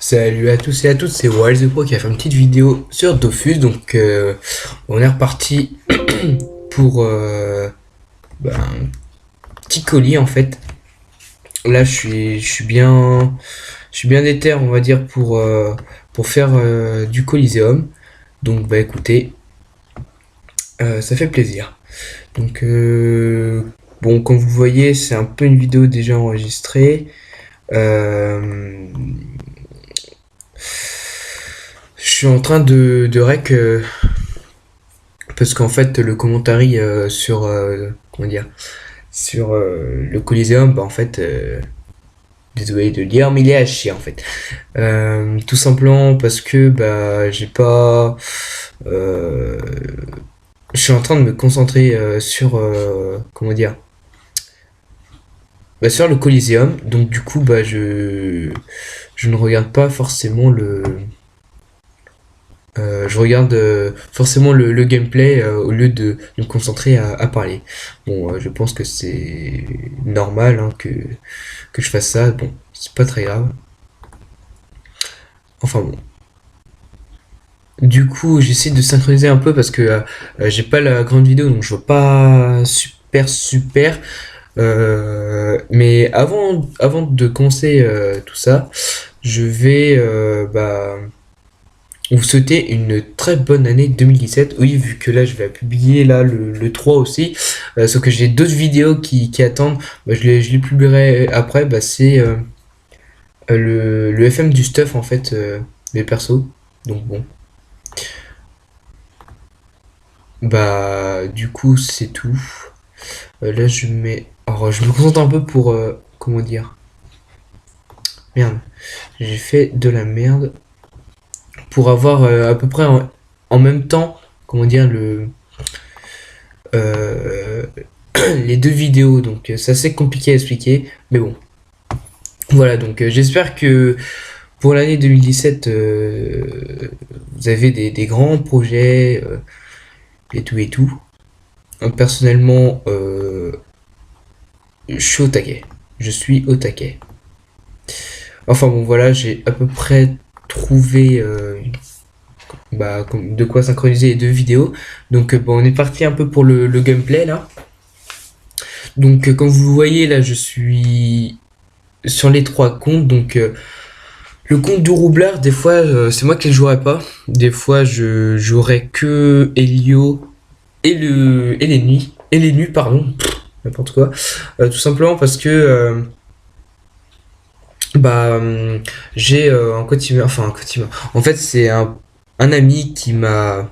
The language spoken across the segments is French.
Salut à tous et à toutes, c'est Wild the Pro qui a fait une petite vidéo sur Dofus. Donc on est reparti pour un petit colis en fait. Là je suis bien déter, on va dire, pour faire du Coliseum. Donc bah écoutez, ça fait plaisir. Donc bon, comme vous voyez, c'est un peu une vidéo déjà enregistrée. Euh, je suis en train de rec parce qu'en fait le commentary sur comment dire, sur le Coliseum, bah en fait désolé de le dire, mais il est à chier en fait. Tout simplement parce que bah j'ai pas je suis en train de me concentrer sur comment dire, sur le Coliseum. Donc du coup bah je ne regarde pas forcément je regarde forcément le gameplay au lieu de me concentrer à parler. Bon, je pense que c'est normal, hein, que je fasse ça. Bon, c'est pas très grave. Enfin bon. Du coup, j'essaie de synchroniser un peu parce que j'ai pas la grande vidéo, donc je vois pas super. Mais avant de commencer tout ça, je vais vous souhaiter une très bonne année 2017. Oui, vu que là, je vais publier là le 3 aussi. Sauf que j'ai d'autres vidéos qui attendent. Bah, je les publierai après. Bah, c'est le FM du stuff, en fait, des persos. Donc bon. Bah, du coup, c'est tout. Là, je mets... Alors, je me concentre un peu pour... comment dire? Merde. J'ai fait de la merde. Pour avoir à peu près en même temps, comment dire, euh, les deux vidéos. Donc c'est assez compliqué à expliquer, mais bon. Voilà, donc j'espère que pour l'année 2017, vous avez des grands projets et tout et tout. Personnellement, je suis au taquet. Je suis au taquet. Enfin bon, voilà, j'ai à peu près trouvé de quoi synchroniser les deux vidéos. Donc bon, on est parti un peu pour le gameplay là. Donc comme vous voyez là, je suis sur les trois comptes. Donc le compte de Roublard, des fois c'est moi qui le jouerai pas. Des fois je jouerai que Elio et les nuits. Et les nuits, pardon. N'importe quoi. Tout simplement parce que j'ai un quotidien. Enfin un quotidien. En fait c'est un ami qui m'a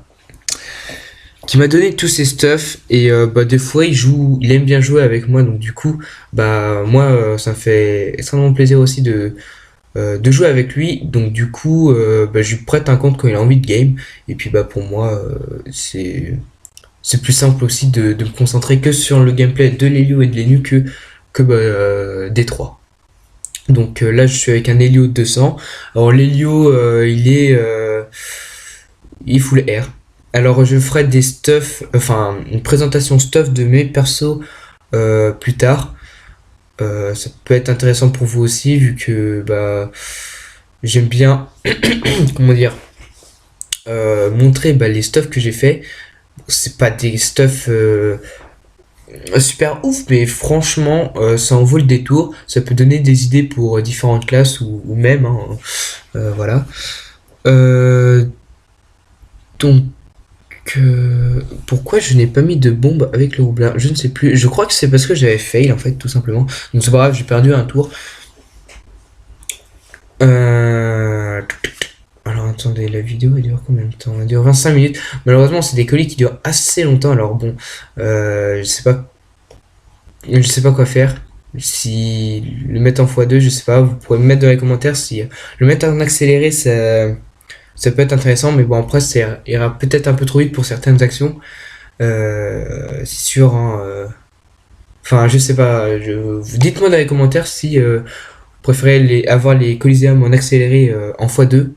donné tous ses stuff. Et des fois il aime bien jouer avec moi. Donc du coup moi ça me fait extrêmement plaisir aussi de jouer avec lui. Donc du coup je lui prête un compte quand il a envie de game. Et puis pour moi c'est plus simple aussi de me concentrer que sur le gameplay de l'Helio et de l'Enu que des trois. Donc là je suis avec un Helio 200. Alors l'Helio il est full R. Alors je ferai des stuff, enfin une présentation stuff de mes persos plus tard. Ça peut être intéressant pour vous aussi vu que j'aime bien comment dire montrer les stuff que j'ai fait. C'est pas des stuff super ouf, mais franchement ça en vaut le détour. Ça peut donner des idées pour différentes classes ou même hein, voilà. Euh, donc pourquoi je n'ai pas mis de bombe avec le roublard? Je ne sais plus. Je crois que c'est parce que j'avais fail en fait, tout simplement. Donc c'est pas grave, j'ai perdu un tour. Alors attendez, la vidéo elle dure combien de temps? Elle dure 25 minutes. Malheureusement, c'est des colis qui durent assez longtemps. Alors bon, je sais pas quoi faire. Si le mettre en x2, je sais pas. Vous pourrez me mettre dans les commentaires si le mettre en accéléré, ça peut être intéressant. Mais bon, après, ça ira peut-être un peu trop vite pour certaines actions. C'est sûr. Hein, enfin, je sais pas. Dites-moi dans les commentaires si vous préférez avoir les Coliseum en accéléré en x2.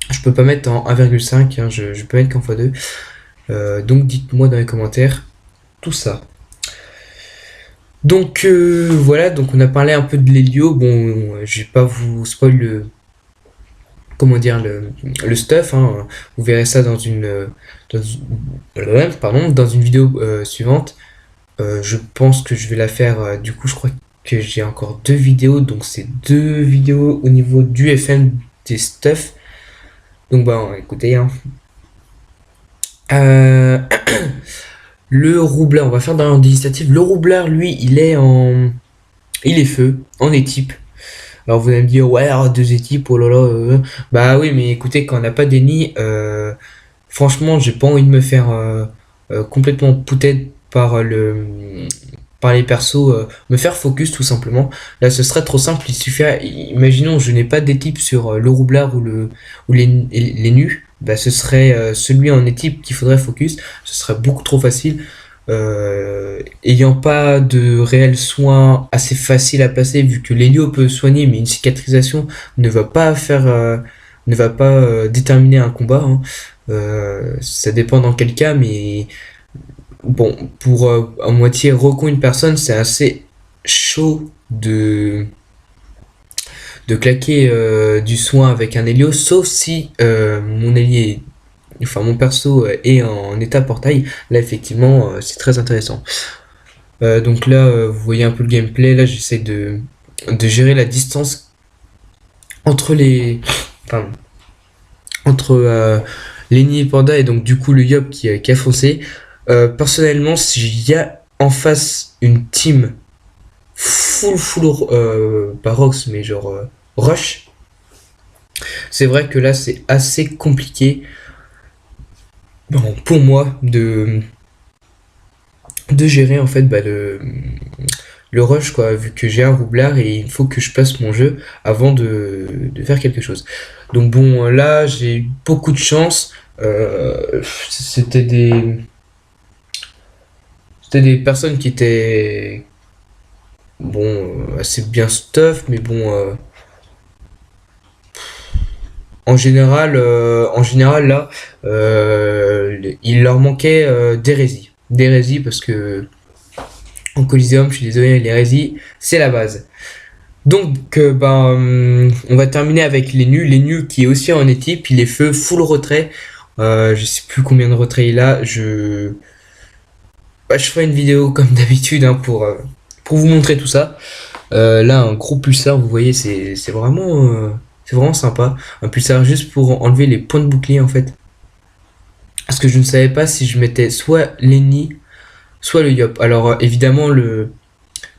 Je peux pas mettre en 1,5, hein, je peux mettre qu'en x2. Donc dites-moi dans les commentaires tout ça. Donc voilà, donc on a parlé un peu de l'Helio. Bon, je vais pas vous spoil comment dire, le stuff, hein. Vous verrez ça dans pardon, dans une vidéo suivante. Je pense que je vais la faire, du coup je crois que j'ai encore deux vidéos, donc c'est deux vidéos au niveau du FM des stuff. Donc bah écoutez, hein. Euh, le roublard, on va faire dans l'ordre d'initiative. Le roublard, lui, il est feu, en équipe. Alors vous allez me dire, ouais, alors, deux équipes, oh là là. Bah oui, mais écoutez, quand on n'a pas d'ennemis, franchement, j'ai pas envie de me faire complètement poutet par les persos, me faire focus tout simplement. Là, ce serait trop simple. Il suffit, imaginons, je n'ai pas d'équipe sur le roublard ou les nus. Bah, ce serait celui en équipe qu'il faudrait focus. Ce serait beaucoup trop facile. Ayant pas de réels soins assez faciles à passer, vu que l'hélio peut soigner, mais une cicatrisation ne va pas déterminer un combat, hein. Ça dépend dans quel cas, mais bon, pour à moitié recon une personne, c'est assez chaud de claquer du soin avec un Hélio, sauf si mon perso est en état portail. Là, effectivement, c'est très intéressant. Donc là, vous voyez un peu le gameplay. Là, j'essaie de gérer la distance entre enfin, entre Lenny et Panda, et donc du coup le Yop qui a foncé. Personnellement, s'il y a en face une team full pas Rox, mais genre Rush, c'est vrai que là c'est assez compliqué, bon, pour moi de gérer en fait le rush, quoi, vu que j'ai un roublard et il faut que je passe mon jeu avant de faire quelque chose. Donc bon, là j'ai eu beaucoup de chance. C'était des personnes qui étaient bon, assez bien stuff, mais bon, en général là, il leur manquait d'hérésie, parce que en Coliseum, je suis désolé, l'hérésie c'est la base. Donc on va terminer avec les nus qui est aussi en équipe. Il est feu, full retrait. Je sais plus combien de retrait il a. Je ferai une vidéo comme d'habitude, hein, pour vous montrer tout ça. Là, un gros pulsar, vous voyez, c'est vraiment sympa. Un pulsar juste pour enlever les points de bouclier en fait. Parce que je ne savais pas si je mettais soit Lenny, soit le Yop. Alors évidemment,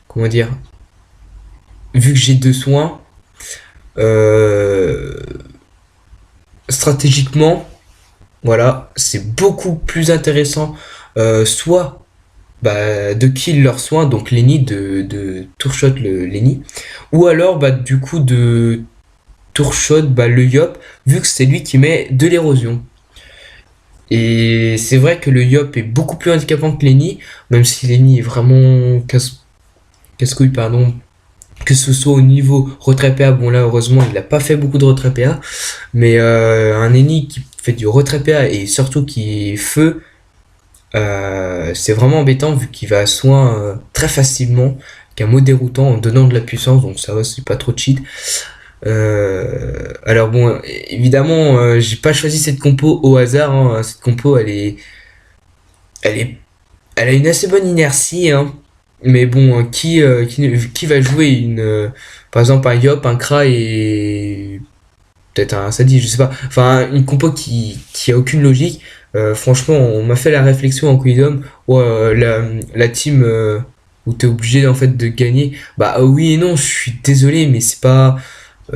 comment dire, vu que j'ai deux soins, euh, stratégiquement, voilà, c'est beaucoup plus intéressant, soit de kill leurs soins, donc Lenny, de tourshot le Lenny, ou alors du coup de tourshot le Yop, vu que c'est lui qui met de l'érosion. Et c'est vrai que le Yop est beaucoup plus handicapant que Lenny, même si Lenny est vraiment casse-couille, pardon, que ce soit au niveau retrait PA. Bon là heureusement il n'a pas fait beaucoup de retrait PA, mais un Lenny qui fait du retrait PA et surtout qui est feu, c'est vraiment embêtant vu qu'il va à soin très facilement, qu'un mot déroutant en donnant de la puissance, donc ça va, c'est pas trop cheat. Alors bon, évidemment, j'ai pas choisi cette compo au hasard, hein. Cette compo, elle est, elle a une assez bonne inertie, hein. Mais bon, qui va jouer par exemple un Yop, un Kra et peut-être un Sadi, je sais pas. Enfin, une compo qui a aucune logique. Franchement, on m'a fait la réflexion en Quidom, la team où t'es obligé en fait de gagner. Bah oui et non, je suis désolé, mais c'est pas,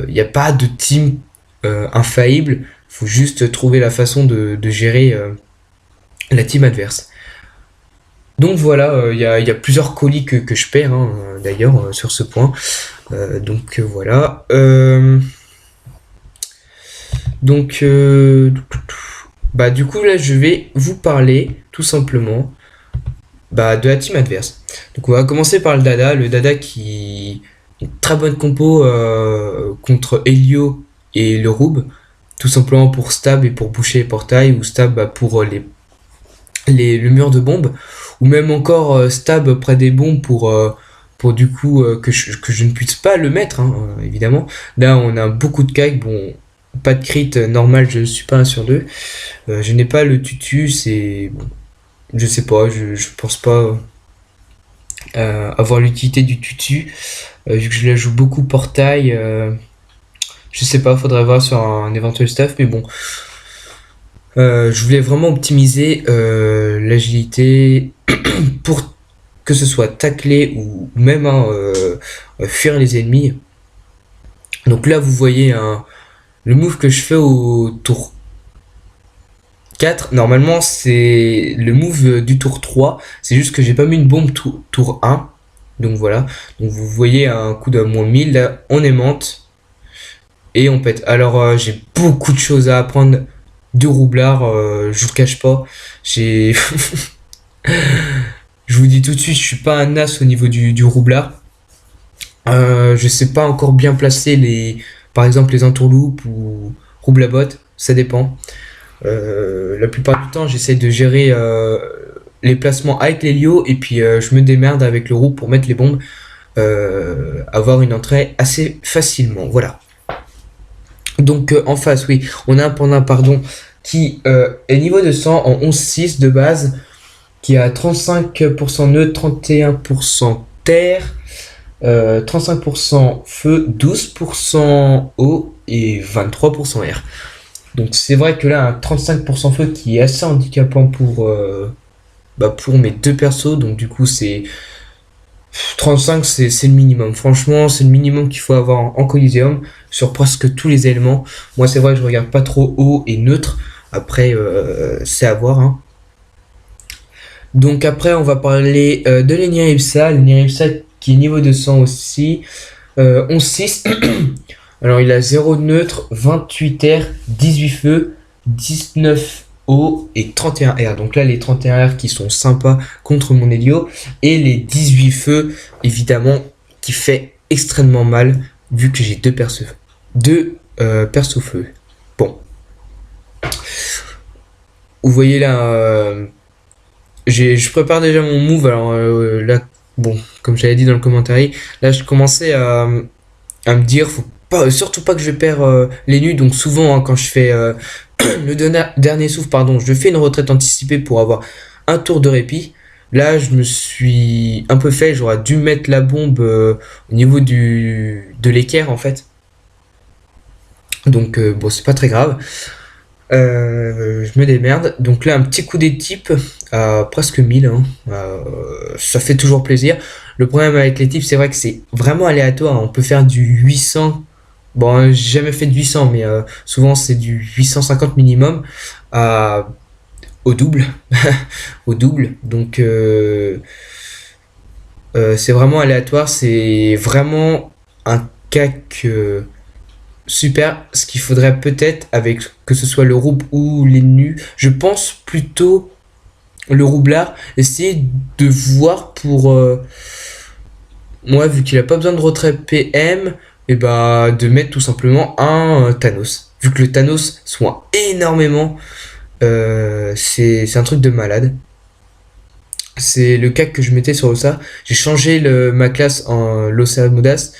il n'y a pas de team infaillible. Faut juste trouver la façon de gérer la team adverse. Donc voilà, il y a plusieurs colis que je perds, hein, d'ailleurs, sur ce point. Donc voilà. Donc du coup là je vais vous parler tout simplement de la team adverse. Donc on va commencer par le Dada qui est une très bonne compo contre Helio et le Roub, tout simplement pour stab et pour boucher les portails, ou stab pour le mur de bombes, ou même encore stab près des bombes pour du coup que je ne puisse pas le mettre, hein, évidemment. Là on a beaucoup de kike, bon, pas de crit normal, je suis pas 1 sur 2. Je n'ai pas le tutu, c'est... Bon, je sais pas, je pense pas avoir l'utilité du tutu. Vu que je la joue beaucoup portail, je sais pas, faudrait voir sur un éventuel stuff, mais bon. Je voulais vraiment optimiser l'agilité pour que ce soit tacler ou même fuir les ennemis. Donc là, vous voyez le move que je fais au tour 4. Normalement, c'est le move du tour 3. C'est juste que j'ai pas mis une bombe tour 1. Donc voilà. Donc vous voyez un coup de moins 1000. Là, on aimante. Et on pète. Alors, j'ai beaucoup de choses à apprendre de roublard. Je vous le cache pas. J'ai... Je vous dis tout de suite, je suis pas un as au niveau du roublard. Je sais pas encore bien placer par exemple les entourloupes ou roublabot, ça dépend. La plupart du temps, j'essaie de gérer les placements avec l'hélio et puis je me démerde avec le roue pour mettre les bombes, avoir une entrée assez facilement. Voilà. Donc en face, oui, on a un panda, pardon, qui est niveau de 100 en 11-6 de base, qui a 35% neutre, 31% terre. 35% feu, 12% eau et 23% air. Donc c'est vrai que là, un 35% feu qui est assez handicapant pour mes deux persos. Donc du coup, c'est 35, c'est le minimum. Franchement, c'est le minimum qu'il faut avoir en Coliseum sur presque tous les éléments. Moi, c'est vrai que je regarde pas trop haut et neutre. Après, c'est à voir, hein. Donc après, on va parler de l'Eniripsa. L'Eniripsa qui est niveau de 100 aussi. 11-6. Alors il a 0 neutre, 28 air, 18 feu, 19 eau et 31 air. Donc là les 31 air qui sont sympas contre mon Helio. Et les 18 feux évidemment qui fait extrêmement mal vu que j'ai deux perso feu. Bon. Vous voyez là, je prépare déjà mon move. Alors là, bon, comme j'avais dit dans le commentaire, là je commençais à me dire, faut pas, surtout pas que je perds les nuits. Donc souvent, hein, quand je fais le dernier souffle, pardon, je fais une retraite anticipée pour avoir un tour de répit. Là, je me suis un peu fait, j'aurais dû mettre la bombe au niveau de l'équerre en fait. Donc bon, c'est pas très grave. Je me démerde. Donc là, un petit coup des types à presque 1000. Hein. Ça fait toujours plaisir. Le problème avec les types, c'est vrai que c'est vraiment aléatoire. On peut faire du 800. Bon, j'ai jamais fait de 800, mais souvent c'est du 850 minimum au double. Au double. Donc c'est vraiment aléatoire. C'est vraiment un cas que super. Ce qu'il faudrait peut-être, avec que ce soit le rouble ou les nus, je pense plutôt le roublard, essayer de voir pour moi, vu qu'il a pas besoin de retrait PM, et bah de mettre tout simplement un Thanos. Vu que le Thanos soigne énormément, c'est un truc de malade. C'est le cas que je mettais sur Ossa. J'ai changé ma classe en Losamodas.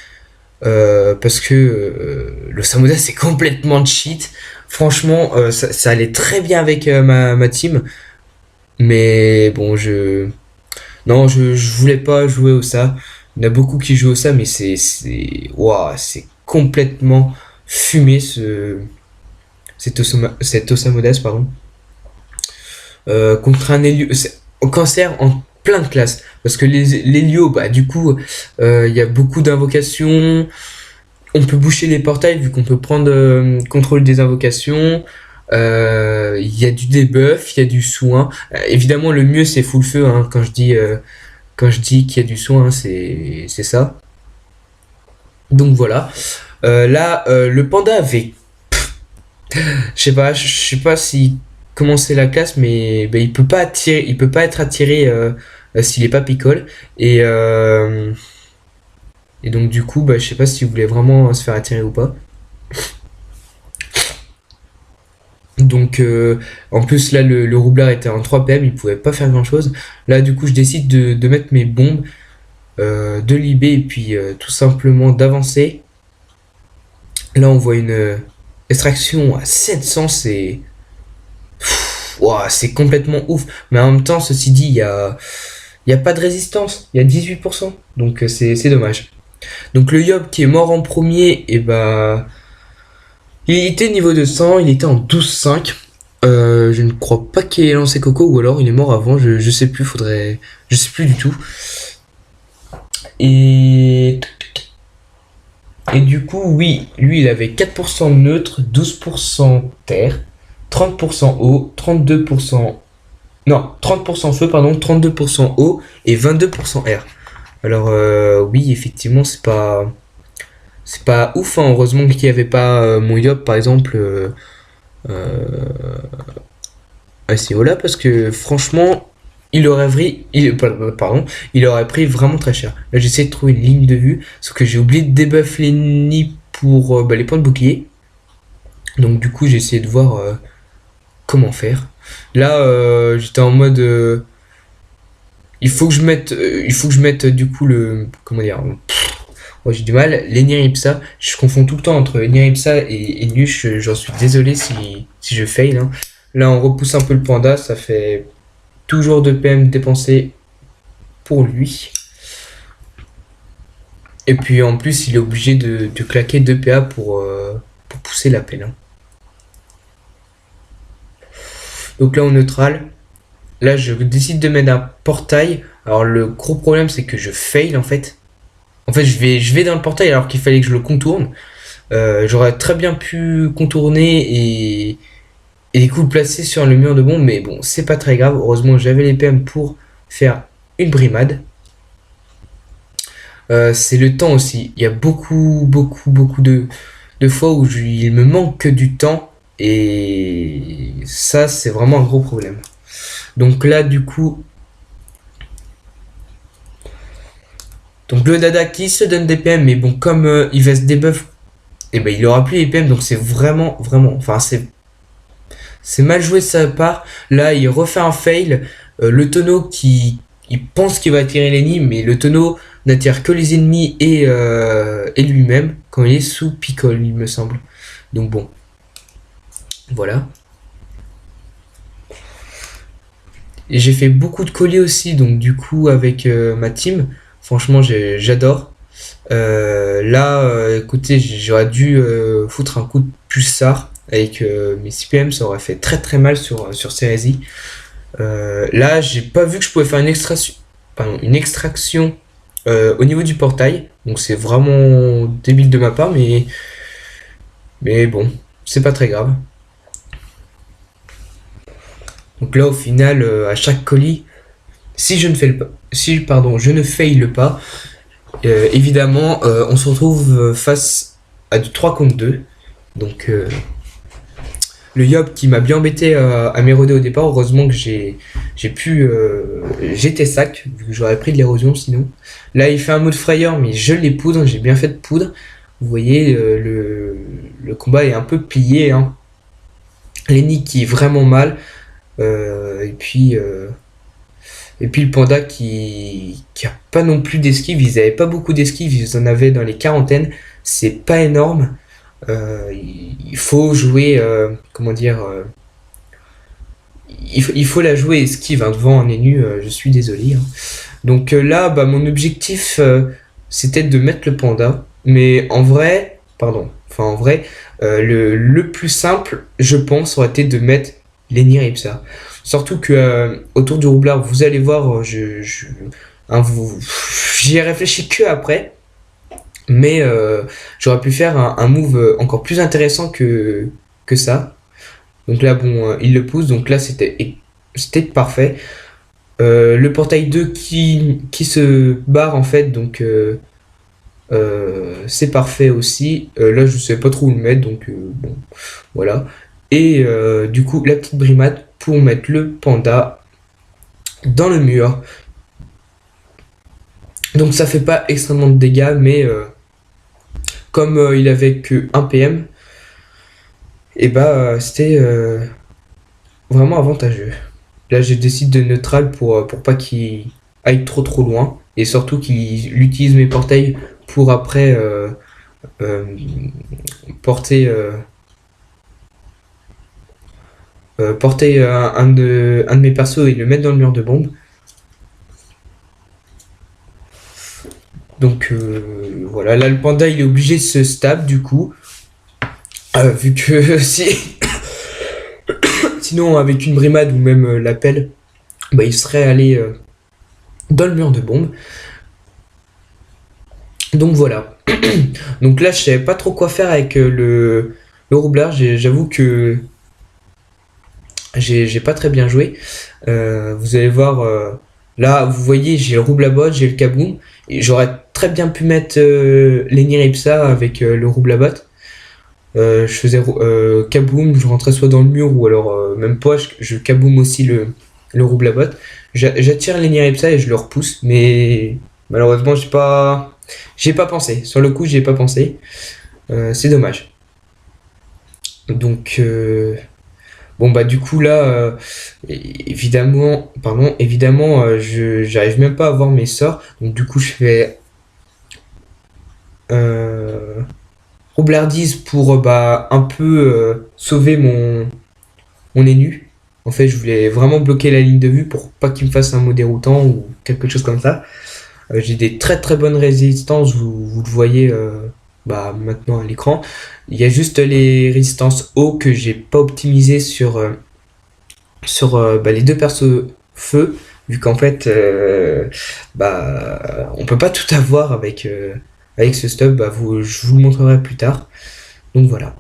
Parce que Losamodas c'est complètement cheat. Franchement, ça allait très bien avec ma team. Mais bon, non, je voulais pas jouer au ça. Il y en a beaucoup qui jouent au ça, mais ouah, c'est complètement fumé cet Osamodas, pardon. Contre un Helio, au cancer en plein de classes. Parce que l'Helio, bah du coup, il y a beaucoup d'invocations. On peut boucher les portails vu qu'on peut prendre contrôle des invocations. Il y a du debuff, il y a du soin. Évidemment, le mieux c'est full feu, hein, quand je dis qu'il y a du soin, hein, c'est ça. Donc voilà. Là, le panda avait, je sais pas si comment c'est la classe, mais bah, il peut pas être attiré s'il est pas picole. Et donc du coup, bah, je sais pas si vous voulez vraiment se faire attirer ou pas. Donc en plus là le roublard était en 3 PM, il pouvait pas faire grand chose. Là du coup je décide de mettre mes bombes, de libé et puis tout simplement d'avancer. Là on voit Extraction à 700, ouah, c'est complètement ouf. Mais en même temps, ceci dit, il y a pas de résistance. Il y a 18%. Donc c'est dommage. Donc le Yob qui est mort en premier, et bah... Il était niveau de 100, il était en 12,5. Je ne crois pas qu'il ait lancé Coco, ou alors il est mort avant, je sais plus, faudrait... Je sais plus du tout. Et... Et du coup, oui, lui il avait 4% neutre, 12% terre, 30% eau, 32%... Non, 30% feu, pardon, 32% eau et 22% air. Alors oui, effectivement, c'est pas ouf, hein. Heureusement qu'il n'y avait pas mon Yop, par exemple, à ce niveau-là, parce que franchement, il aurait pris vraiment très cher. Là, j'essaie de trouver une ligne de vue, sauf que j'ai oublié de debuff les nids pour bah, les points de bouclier. Donc du coup, j'ai essayé de voir comment faire. Là, j'étais en mode, il faut que je mette du coup le, comment dire, ouais, j'ai du mal. Lenir Ipsa, je confonds tout le temps entre Lenir Ipsa et Nuche. J'en suis désolé si je fail, hein. Là, on repousse un peu le panda, ça fait toujours 2 PM dépensés pour lui. Et puis en plus, il est obligé de claquer 2 PA pour pousser la pelle, hein. Donc là, en neutral, là, je décide de mettre un portail. Alors, le gros problème, c'est que je fail en fait. En fait, je vais dans le portail alors qu'il fallait que je le contourne. J'aurais très bien pu contourner et du coup le placer sur le mur de bombe, mais bon, c'est pas très grave. Heureusement, j'avais les PM pour faire une brimade. C'est le temps aussi. Il y a beaucoup de fois où il me manque que du temps et ça, c'est vraiment un gros problème. Donc là, du coup, donc le Dada qui se donne des PM, mais bon, comme il va se debuff, et ben il aura plus les PM, donc c'est vraiment, enfin c'est mal joué de sa part. Là, il refait un fail. Le tonneau qui il pense qu'il va attirer l'ennemi, mais le tonneau n'attire que les ennemis et lui-même quand il est sous picole, il me semble. Donc bon, voilà. Et j'ai fait beaucoup de colliers aussi, donc du coup avec ma team, franchement j'adore. Là, écoutez, j'aurais dû foutre un coup de pulsar avec mes CPM, ça aurait fait très mal sur Cerezy. Là, j'ai pas vu que je pouvais faire une extraction au niveau du portail, donc c'est vraiment débile de ma part, mais bon, c'est pas très grave. Donc là, au final, à chaque colis, si je ne fais le pas, si pardon, je ne fail pas, évidemment, on se retrouve face à du 3 contre 2. Donc le Yob qui m'a bien embêté à m'éroder au départ, heureusement que j'étais sac, vu que j'aurais pris de l'érosion sinon. Là il fait un mode frayeur, mais je l'ai poudre, j'ai bien fait de poudre. Vous voyez, le combat est un peu plié, hein. Lenny qui est vraiment mal. Et puis le panda qui a pas non plus d'esquive, ils avaient pas beaucoup d'esquive, ils en avaient dans les quarantaines, c'est pas énorme. Il faut jouer, comment dire, il faut la jouer esquive, hein, devant un énu, je suis désolé, hein. Donc là, bah, mon objectif, c'était de mettre le panda, mais en vrai, le plus simple, je pense, aurait été de mettre Lenir Ipsa. Surtout que autour du roublard, vous allez voir, hein, j'y ai réfléchi que après. Mais j'aurais pu faire un move encore plus intéressant que ça. Donc là, bon, il le pousse. Donc là, c'était parfait. Le portail 2 qui se barre en fait. Donc c'est parfait aussi. Là, je ne sais pas trop où le mettre. Donc bon, voilà. Et du coup, la petite brimade pour mettre le panda dans le mur. Donc ça fait pas extrêmement de dégâts, mais comme il avait que 1 PM, et bah c'était vraiment avantageux. Là j'ai décidé de neutral pour pas qu'il aille trop loin, et surtout qu'il utilise mes portails pour après euh, porter porter un de mes persos et le mettre dans le mur de bombe. Donc voilà, là le panda il est obligé de se stab du coup. Vu que si sinon avec une brimade ou même la pelle, bah, il serait allé dans le mur de bombe. Donc voilà. Donc là je savais pas trop quoi faire avec le roublard. J'avoue que j'ai pas très bien joué. Vous allez voir, là vous voyez j'ai le roublabot, j'ai le kaboom. Et j'aurais très bien pu mettre l'Eniripsa avec le roublabot. Je faisais kaboom, je rentrais soit dans le mur ou alors même pas, je kaboom aussi le roublabot. J'attire l'Eniripsa et je le repousse, mais malheureusement j'ai pas pensé. Sur le coup j'ai pas pensé. C'est dommage. Donc bon bah du coup là évidemment j'arrive même pas à voir mes sorts. Donc du coup je fais euh, roublardise pour bah un peu sauver mon énu. En fait je voulais vraiment bloquer la ligne de vue pour pas qu'il me fasse un mot déroutant ou quelque chose comme ça. J'ai des très très bonnes résistances, vous le voyez bah, maintenant à l'écran. Il y a juste les résistances eau que j'ai pas optimisé sur bah, les deux persos feu, vu qu'en fait bah, on peut pas tout avoir avec ce stuff, bah, je vous le montrerai plus tard. Donc voilà.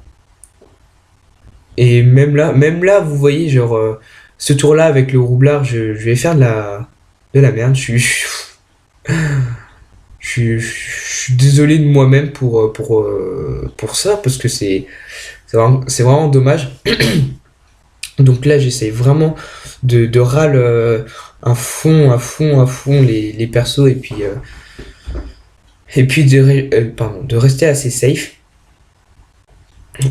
Et même là, vous voyez, genre, ce tour-là avec le roublard, je vais faire de la merde. Je suis désolé de moi-même pour ça, parce que c'est vraiment dommage. Donc là, j'essaie vraiment de râle à fond les persos et puis pardon, de rester assez safe.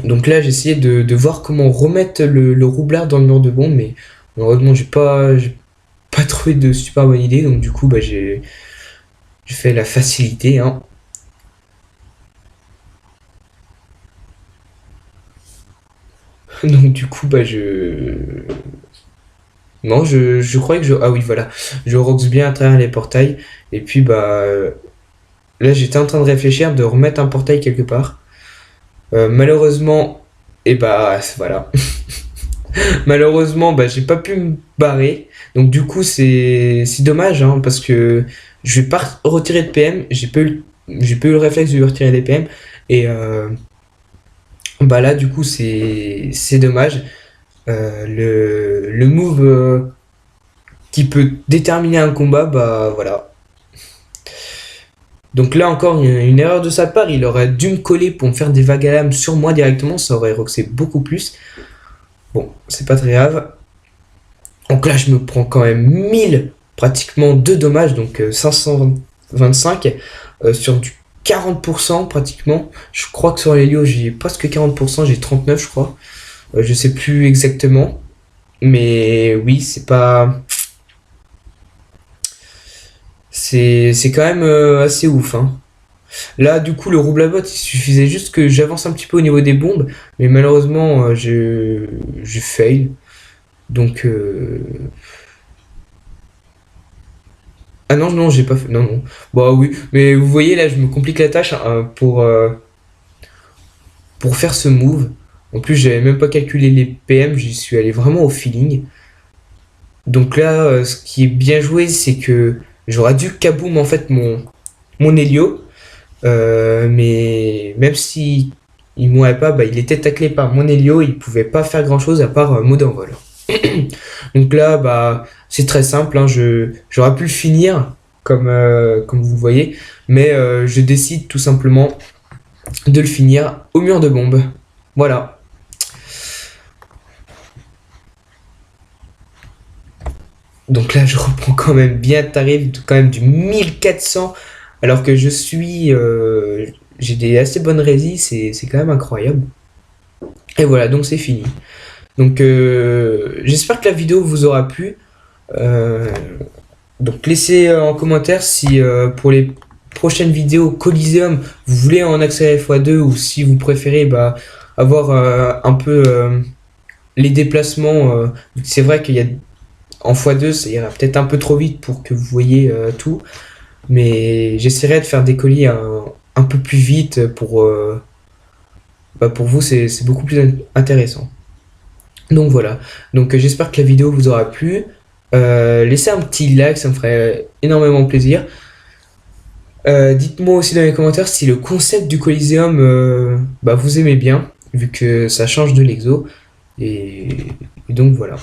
Donc là, j'ai essayé de voir comment remettre le roublard dans le mur de bombe, mais malheureusement, j'ai pas trouvé de super bonne idée. Donc du coup, bah, j'ai fait la facilité, hein. Donc du coup, bah, non, je croyais que je... Ah oui, voilà. Je roxe bien à travers les portails. Et puis, bah... là, j'étais en train de réfléchir de remettre un portail quelque part. Malheureusement... Et bah, voilà. Malheureusement, bah, j'ai pas pu me barrer. Donc du coup, c'est dommage, hein, parce que je vais pas retirer de PM. J'ai pas eu le réflexe de lui retirer des PM. Et bah là, du coup, c'est dommage. Le move qui peut déterminer un combat, bah voilà. Donc là encore, une erreur de sa part, il aurait dû me coller pour me faire des vagues à l'âme sur moi directement, ça aurait roxé beaucoup plus. Bon, c'est pas très grave. Donc là, je me prends quand même 1000, pratiquement 2 dommages, donc 525 sur du 40% pratiquement. Je crois que sur l'Helio, j'ai presque 40%, j'ai 39 je crois. Je sais plus exactement. Mais oui, c'est quand même assez ouf, hein. Là, du coup, le roublabot, il suffisait juste que j'avance un petit peu au niveau des bombes, mais malheureusement, je fail. Donc, ah non, non, j'ai pas fait. Non, non. Bah oui, mais vous voyez, là, je me complique la tâche hein, pour faire ce move. En plus, j'avais même pas calculé les PM, j'y suis allé vraiment au feeling. Donc là, ce qui est bien joué, c'est que j'aurais dû kaboom en fait mon Helio. Mais même si il mourait pas, bah, il était taclé par mon Helio, il pouvait pas faire grand chose à part mot d'envol. Donc là, bah, c'est très simple, hein, j'aurais pu le finir comme vous voyez, mais je décide tout simplement de le finir au mur de bombe. Voilà. Donc là, je reprends quand même bien tarif, quand même du 1400, alors que j'ai des assez bonnes résis, c'est quand même incroyable. Et voilà, donc c'est fini. Donc j'espère que la vidéo vous aura plu. Euh, donc laissez en commentaire si pour les prochaines vidéos Coliseum, vous voulez en accélérer x2 ou si vous préférez bah, avoir un peu les déplacements, c'est vrai qu'il y a en x2, ça ira peut-être un peu trop vite pour que vous voyez tout, mais j'essaierai de faire des colis un peu plus vite pour vous, c'est beaucoup plus intéressant. Donc voilà, donc j'espère que la vidéo vous aura plu. Laissez un petit like, ça me ferait énormément plaisir. Dites-moi aussi dans les commentaires si le concept du Coliseum vous aimez bien, vu que ça change de l'exo. Et, et donc voilà.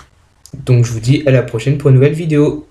Donc je vous dis à la prochaine pour une nouvelle vidéo.